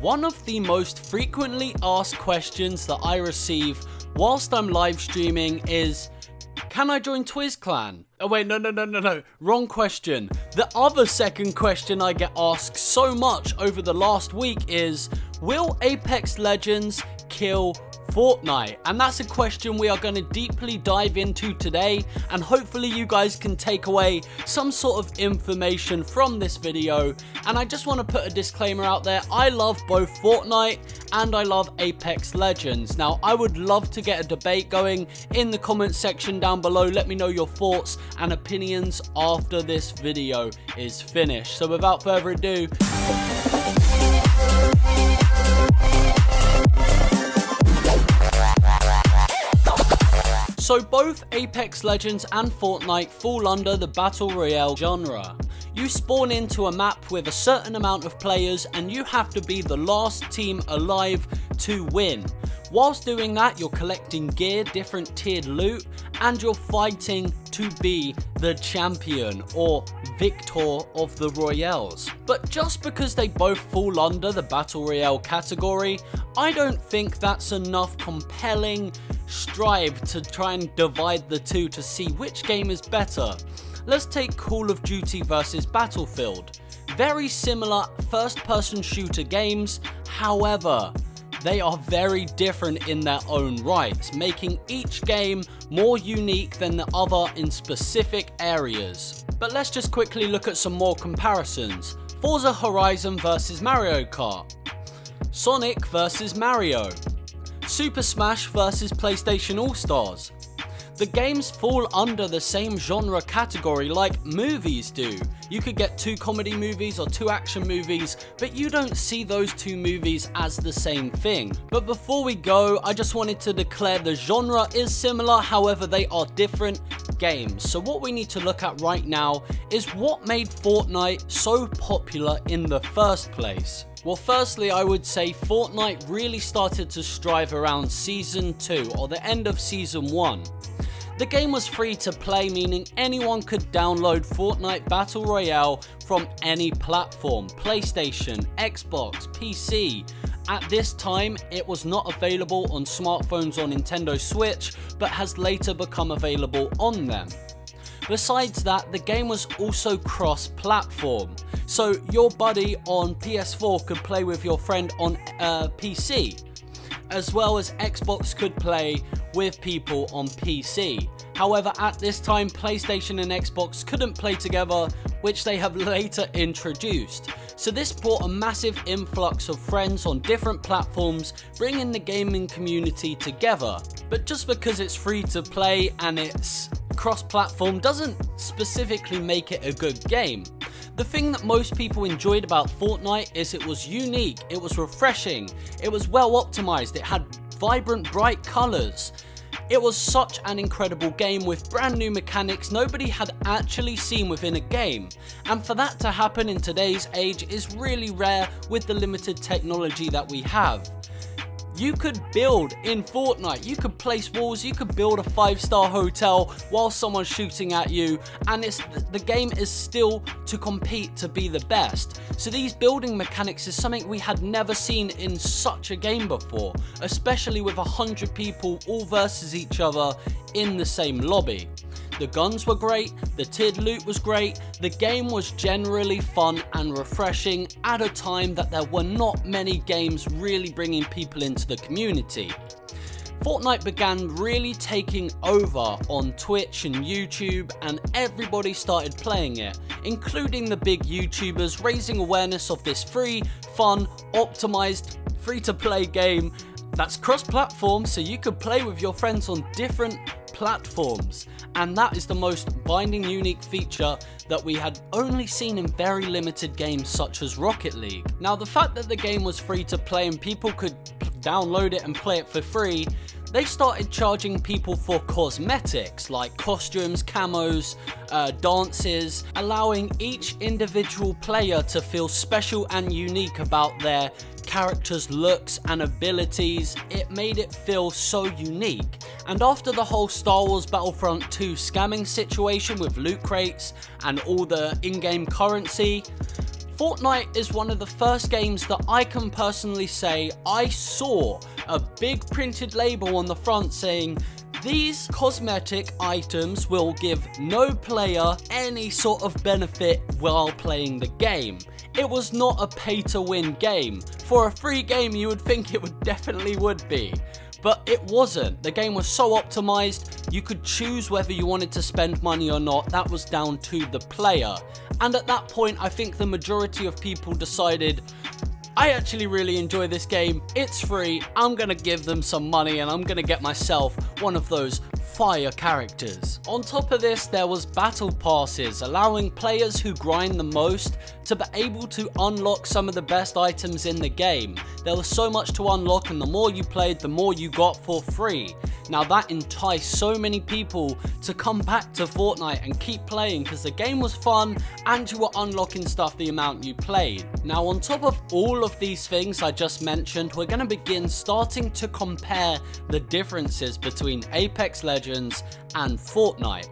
One of the most frequently asked questions that I receive whilst I'm live streaming is, can I join Twizz CLAN? Oh wait, no, wrong question. The other second question I get asked so much over the last week is, will Apex Legends kill Fortnite? And that's a question we are going to deeply dive into today, and hopefully you guys can take away some sort of information from this video. And I just want to put a disclaimer out there, I love both Fortnite and I love Apex Legends. Now I would love to get a debate going in the comment section down below. Let me know your thoughts and opinions after this video is finished. So without further ado, so both Apex Legends and Fortnite fall under the Battle Royale genre. You spawn into a map with a certain amount of players and you have to be the last team alive to win. Whilst doing that, you're collecting gear, different tiered loot, and you're fighting to be the champion or victor of the Royales. But just because they both fall under the Battle Royale category, I don't think that's enough compelling strive to try and divide the two to see which game is better. Let's take Call of Duty versus Battlefield. Very similar first-person shooter games, however, they are very different in their own rights, making each game more unique than the other in specific areas. But let's just quickly look at some more comparisons. Forza Horizon versus Mario Kart, Sonic versus Mario, Super Smash versus PlayStation All-Stars. The games fall under the same genre category like movies do. You could get 2 comedy movies or 2 action movies, but you don't see those 2 movies as the same thing. But before we go, I just wanted to declare the genre is similar, however they are different games. So what we need to look at right now is what made Fortnite so popular in the first place. Well, firstly, I would say Fortnite really started to strive around Season 2 or the end of Season 1. The game was free to play, meaning anyone could download Fortnite Battle Royale from any platform, PlayStation, Xbox, PC. At this time, it was not available on smartphones or Nintendo Switch, but has later become available on them. Besides that, the game was also cross-platform, so your buddy on PS4 could play with your friend on PC, as well as Xbox could play with people on PC. However, at this time, PlayStation and Xbox couldn't play together, which they have later introduced. So this brought a massive influx of friends on different platforms, bringing the gaming community together. But just because it's free to play and it's cross-platform doesn't specifically make it a good game. The thing that most people enjoyed about Fortnite is it was unique, it was refreshing, it was well optimized, it had vibrant, bright colors. It was such an incredible game with brand new mechanics nobody had actually seen within a game. And for that to happen in today's age is really rare with the limited technology that we have. You could build in Fortnite, you could place walls, you could build a 5-star hotel while someone's shooting at you, and the game is still to compete to be the best. So these building mechanics is something we had never seen in such a game before, especially with 100 people all versus each other in the same lobby. The guns were great, the tiered loot was great, the game was generally fun and refreshing at a time that there were not many games really bringing people into the community. Fortnite began really taking over on Twitch and YouTube, and everybody started playing it, including the big YouTubers, raising awareness of this free, fun, optimized, free-to-play game that's cross-platform, so you could play with your friends on different platforms. And that is the most binding, unique feature that we had only seen in very limited games such as Rocket League. Now, the fact that the game was free to play and people could download it and play it for free, they started charging people for cosmetics like costumes, camos, dances, allowing each individual player to feel special and unique about their character's looks and abilities. It made it feel so unique. And after the whole Star Wars Battlefront 2 scamming situation with loot crates and all the in-game currency, Fortnite is one of the first games that I can personally say I saw a big printed label on the front saying, these cosmetic items will give no player any sort of benefit while playing the game. It was not a pay to win game. For a free game you would think it definitely would be. But it wasn't. The game was so optimized, you could choose whether you wanted to spend money or not. That was down to the player. And at that point, I think the majority of people decided, I actually really enjoy this game, it's free, I'm gonna give them some money and I'm gonna get myself one of those fire characters. On top of this, there was battle passes, allowing players who grind the most to be able to unlock some of the best items in the game. There was so much to unlock, and the more you played, the more you got for free. Now that enticed so many people to come back to Fortnite and keep playing because the game was fun and you were unlocking stuff the amount you played. Now on top of all of these things I just mentioned, we're going to begin starting to compare the differences between Apex Legends and Fortnite.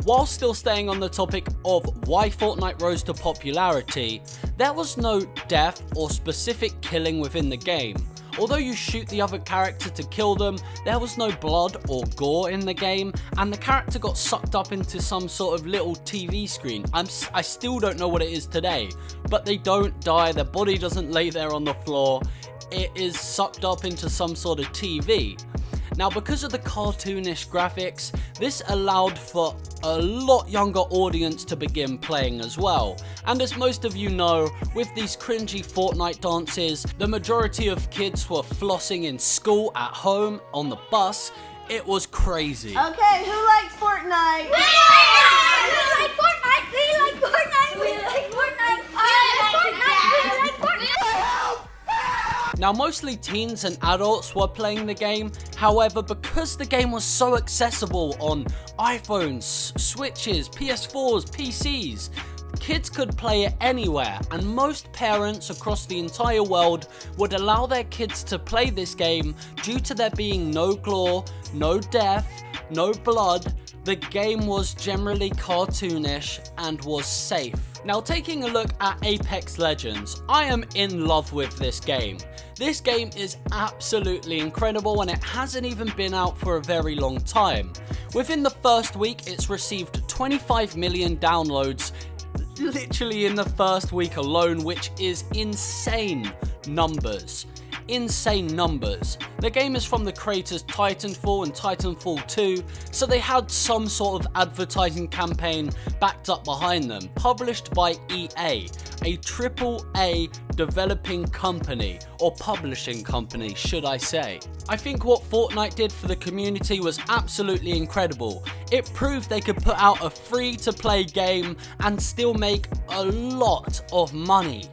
While still staying on the topic of why Fortnite rose to popularity, there was no death or specific killing within the game. Although you shoot the other character to kill them, there was no blood or gore in the game, and the character got sucked up into some sort of little TV screen. I still don't know what it is today, but they don't die, their body doesn't lay there on the floor, it is sucked up into some sort of TV. Now because of the cartoonish graphics, this allowed for a lot younger audience to begin playing as well. And as most of you know, with these cringy Fortnite dances, the majority of kids were flossing in school, at home, on the bus. It was crazy. Okay, who likes Fortnite? We like Fortnite! We like Fortnite! We like Fortnite! We like Fortnite! Now mostly teens and adults were playing the game, however because the game was so accessible on iPhones, Switches, PS4s, PCs, kids could play it anywhere, and most parents across the entire world would allow their kids to play this game due to there being no gore, no death, no blood. The game was generally cartoonish and was safe. Now taking a look at Apex Legends, I am in love with this game. This game is absolutely incredible and it hasn't even been out for a very long time. Within the first week it's received 25 million downloads literally in the first week alone, which is insane numbers. Insane numbers. The game is from the creators Titanfall and Titanfall 2, so they had some sort of advertising campaign backed up behind them, published by EA, a AAA developing company, or publishing company should I say. I think what Fortnite did for the community was absolutely incredible. It proved they could put out a free-to-play game and still make a lot of money.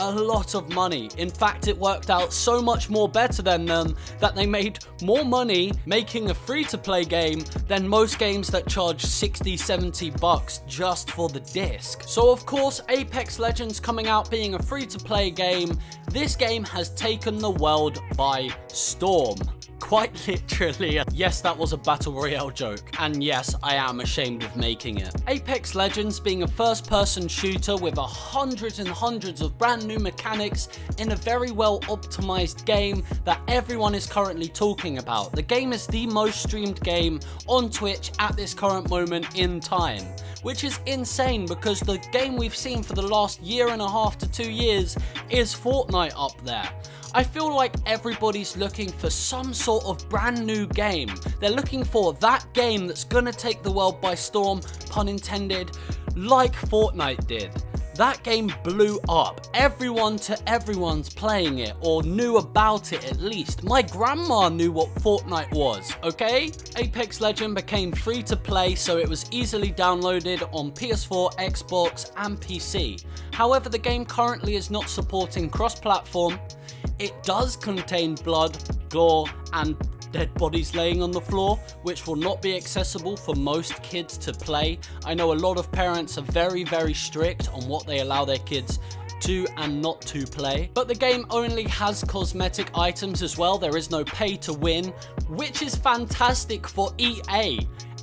A lot of money. In fact, it worked out so much more better than them that they made more money making a free-to-play game than most games that charge 60-70 bucks just for the disc. So of course, Apex Legends coming out being a free-to-play game, this game has taken the world by storm. Quite literally. Yes, that was a battle royale joke, and yes, I am ashamed of making it. Apex Legends being a first-person shooter with hundreds and hundreds of brand new mechanics in a very well optimized game that everyone is currently talking about. The game is the most streamed game on Twitch at this current moment in time, which is insane because the game we've seen for the last year and a half to 2 years is Fortnite up there. I feel like everybody's looking for some sort of brand new game. They're looking for that game that's gonna take the world by storm, pun intended, like Fortnite did. That game blew up. Everyone's playing it, or knew about it at least. My grandma knew what Fortnite was, okay? Apex Legends became free to play, so it was easily downloaded on PS4, Xbox, and PC. However, the game currently is not supporting cross-platform. It does contain blood, gore, and dead bodies laying on the floor, which will not be accessible for most kids to play. I know a lot of parents are very, very strict on what they allow their kids to and not to play. But the game only has cosmetic items as well. There is no pay to win, which is fantastic for EA.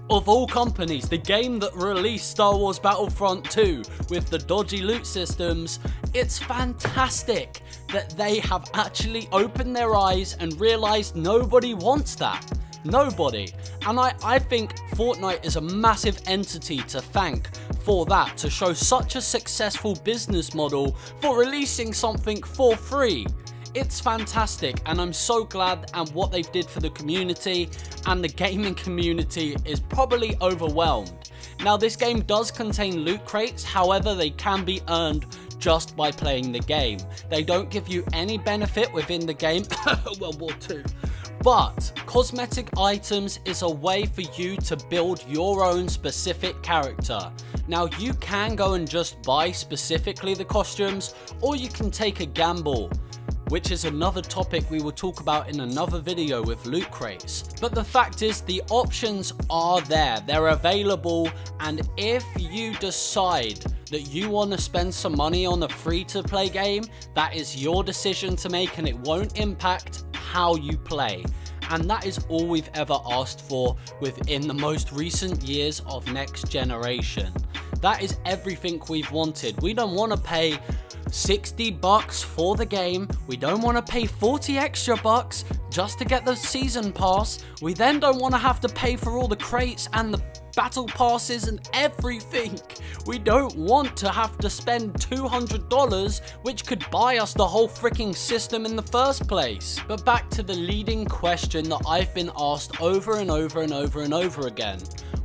Of all companies, the game that released Star Wars Battlefront 2 with the dodgy loot systems, it's fantastic that they have actually opened their eyes and realized nobody wants that. Nobody. And I think Fortnite is a massive entity to thank for that, to show such a successful business model for releasing something for free. It's fantastic, and I'm so glad at what they've did for the community, and the gaming community is probably overwhelmed. Now, this game does contain loot crates, however they can be earned just by playing the game. They don't give you any benefit within the game. World War II. But cosmetic items is a way for you to build your own specific character. Now, you can go and just buy specifically the costumes, or you can take a gamble, which is another topic we will talk about in another video with loot crates. But the fact is, the options are there, they're available, and if you decide that you want to spend some money on a free-to-play game, that is your decision to make, and it won't impact how you play. And that is all we've ever asked for within the most recent years of next generation. That is everything we've wanted. We don't want to pay $60 for the game. We don't want to pay 40 extra bucks just to get the season pass. We then don't want to have to pay for all the crates and the battle passes and everything. We don't want to have to spend $200, which could buy us the whole freaking system in the first place. But back to the leading question that I've been asked over and over and over and over again.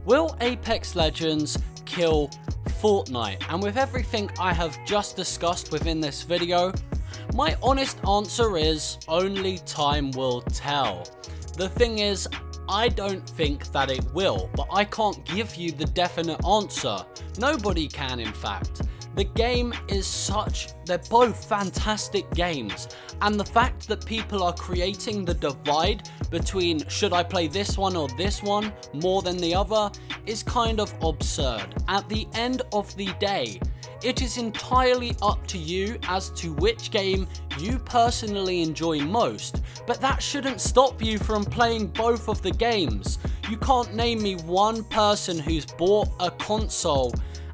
Will Apex Legends kill Fortnite? And with everything I have just discussed within this video, my honest answer is only time will tell. The thing is, I don't think that it will, but I can't give you the definite answer. Nobody can, in fact. The game is they're both fantastic games, and the fact that people are creating the divide between should I play this one or this one more than the other is kind of absurd. At the end of the day, it is entirely up to you as to which game you personally enjoy most, but that shouldn't stop you from playing both of the games. You can't name me one person who's bought a console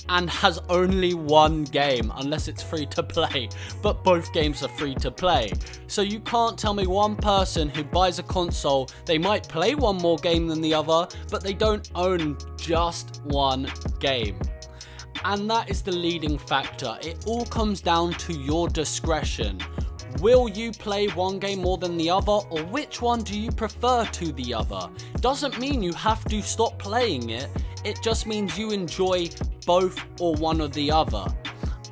and has only one game, unless it's free to play, but both games are free to play. So you can't tell me one person who buys a console, they might play one more game than the other, but they don't own just one game. And that is the leading factor. It all comes down to your discretion. Will you play one game more than the other, or which one do you prefer to the other? Doesn't mean you have to stop playing it, it just means you enjoy both or one or the other.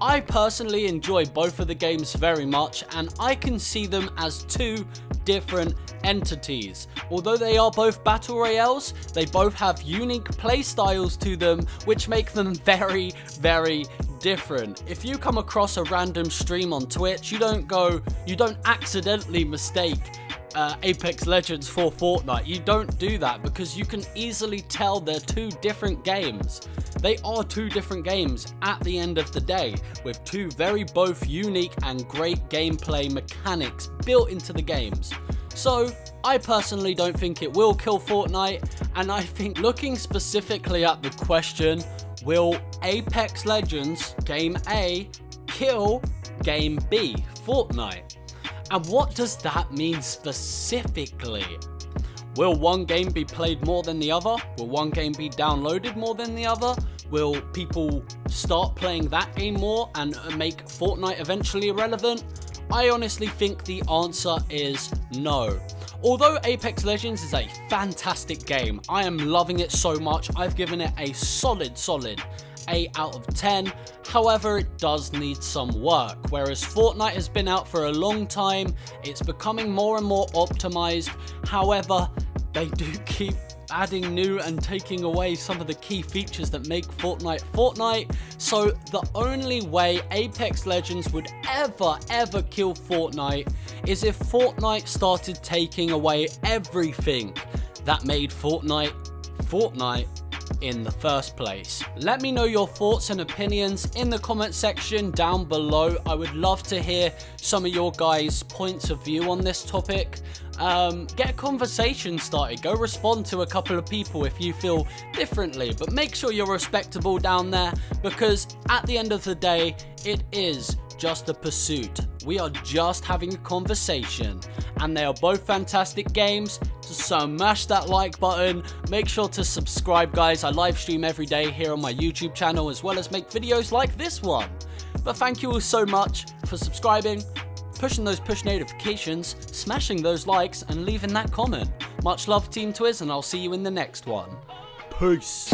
I personally enjoy both of the games very much, and I can see them as two different entities. Although they are both battle royales, they both have unique play styles to them, which make them very, very different. If you come across a random stream on Twitch, you don't accidentally mistake Apex Legends for Fortnite. You don't do that, because you can easily tell they're two different games. They are two different games at the end of the day, with two both unique and great gameplay mechanics built into the games. So I personally don't think it will kill Fortnite, and I think, looking specifically at the question, will Apex Legends Game A kill Game B, Fortnite? And what does that mean specifically? Will one game be played more than the other? Will one game be downloaded more than the other? Will people start playing that game more and make Fortnite eventually irrelevant? I honestly think the answer is no. Although Apex Legends is a fantastic game, I am loving it so much, I've given it a solid 8 out of 10. However, it does need some work. Whereas Fortnite has been out for a long time, it's becoming more and more optimized. However, they do keep adding new and taking away some of the key features that make Fortnite Fortnite. So the only way Apex Legends would ever kill Fortnite is if Fortnite started taking away everything that made Fortnite Fortnite. in the first place. Let me know your thoughts and opinions in the comment section down below. I would love to hear some of your guys' points of view on this topic. Get a conversation started. Go respond to a couple of people if you feel differently, but make sure you're respectable down there, because at the end of the day, it is just a pursuit. We are just having a conversation, and they are both fantastic games. So mash that like button. Make sure to subscribe, guys. I live stream every day here on my YouTube channel, as well as make videos like this one. But thank you all so much for subscribing, pushing those push notifications, smashing those likes, and leaving that comment. Much love, Team Twizz, and I'll see you in the next one. Peace.